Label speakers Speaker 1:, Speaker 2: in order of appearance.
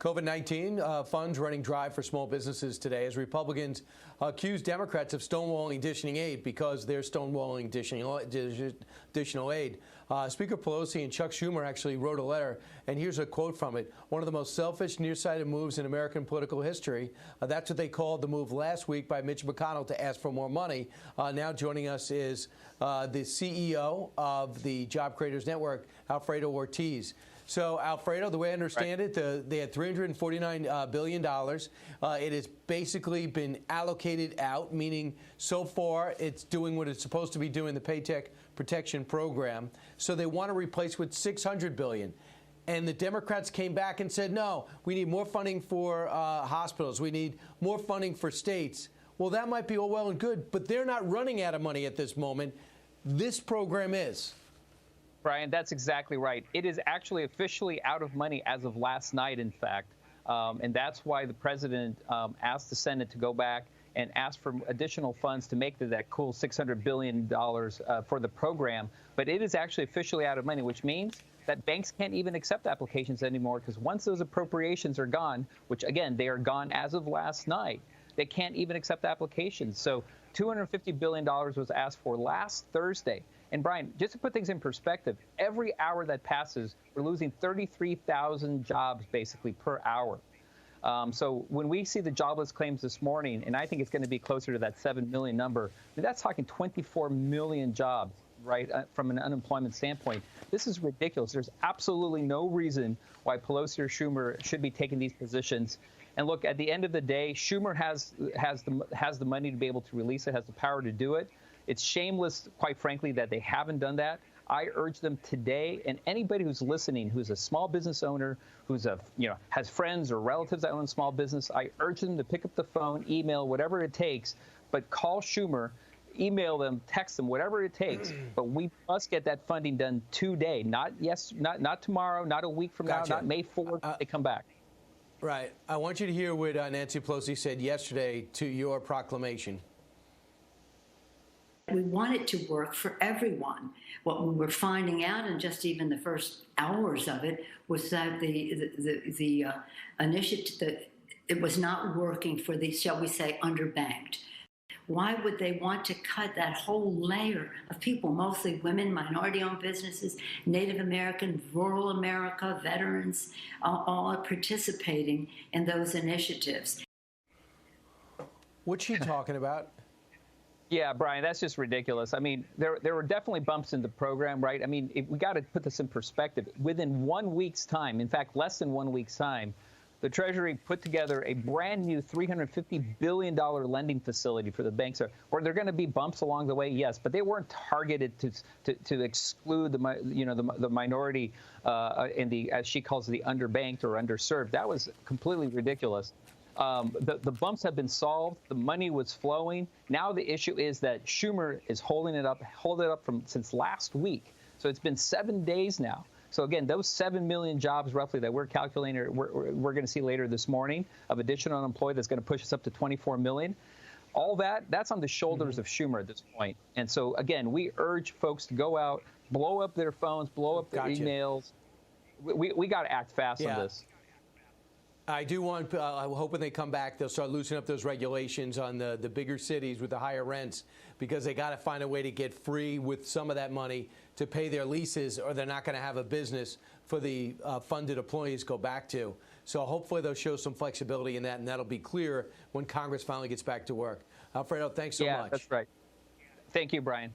Speaker 1: COVID-19 funds running dry for small businesses today as Republicans accuse Democrats of stonewalling additional aid because they're stonewalling additional aid. Speaker Pelosi and Chuck Schumer actually wrote a letter, and here's a quote from it. One of the most selfish, nearsighted moves in American political history. That's what they called the move last week by Mitch McConnell to ask for more money. Now joining us is the CEO of the Job Creators Network, Alfredo Ortiz. So, Alfredo, the way I understand it, they had $349 billion. It has basically been allocated out, meaning so far it's doing what it's supposed to be doing, the Paycheck Protection Program. So they want to replace with $600 billion. And the Democrats came back and said, no, we need more funding for hospitals. We need more funding for states. Well, that might be all well and good, but they're not running out of money at this moment. This program is.
Speaker 2: Brian, that's exactly right. It is actually officially out of money as of last night, in fact. And that's why the president asked the Senate to go back and ask for additional funds to make that cool $600 billion for the program. But it is actually officially out of money, which means that banks can't even accept applications anymore, because once those appropriations are gone, which, again, they are gone as of last night, they can't even accept applications. So $250 billion was asked for last Thursday. And, Brian, just to put things in perspective, every hour that passes, we're losing 33,000 jobs, basically, per hour. So when we see the jobless claims this morning, and I think it's going to be closer to that 7 million number, I mean, that's talking 24 million jobs, right, from an unemployment standpoint. This is ridiculous. There's absolutely no reason why Pelosi or Schumer should be taking these positions. And look, at the end of the day, Schumer has the money to be able to release it, has the power to do it. It's shameless, quite frankly, that they haven't done that. I urge them today, and anybody who's listening, who's a small business owner, who's has friends or relatives that own a small business, I urge them to pick up the phone, email, whatever it takes, but call Schumer, email them, text them, whatever it takes. But we must get that funding done today, not tomorrow, not a week from now, not May 4th. They come back.
Speaker 1: Right. I want you to hear what Nancy Pelosi said yesterday to your proclamation.
Speaker 3: We want it to work for everyone. What we were finding out in just even the first hours of it was that the initiative, it was not working for the, shall we say, underbanked. Why would they want to cut that whole layer of people, mostly women, minority-owned businesses, Native American, rural America, veterans, all participating in those initiatives?
Speaker 1: What's she talking about?
Speaker 2: Yeah, Brian, that's just ridiculous. I mean, there were definitely bumps in the program, right? I mean, we got to put this in perspective. Within 1 week's time, in fact, less than 1 week's time, the Treasury put together a brand new $350 billion lending facility for the banks. Or there are going to be bumps along the way, yes, but they weren't targeted to exclude the minority and the, as she calls it, the underbanked or underserved. That was completely ridiculous. The bumps have been solved. The money was flowing. Now the issue is that Schumer is holding it up since last week. So it's been 7 days now. So again, those 7 million jobs roughly that we're calculating, we're going to see later this morning of additional unemployed, that's going to push us up to 24 million. All that's on the shoulders of Schumer at this point. And so again, we urge folks to go out, blow up their phones, blow up their emails. We got to act fast on this.
Speaker 1: I do want, I hope when they come back, they'll start loosening up those regulations on the bigger cities with the higher rents, because they got to find a way to get free with some of that money to pay their leases, or they're not going to have a business for the funded employees go back to. So hopefully they'll show some flexibility in that, and that'll be clear when Congress finally gets back to work. Alfredo, thanks so much.
Speaker 2: Yeah, that's right. Thank you, Brian.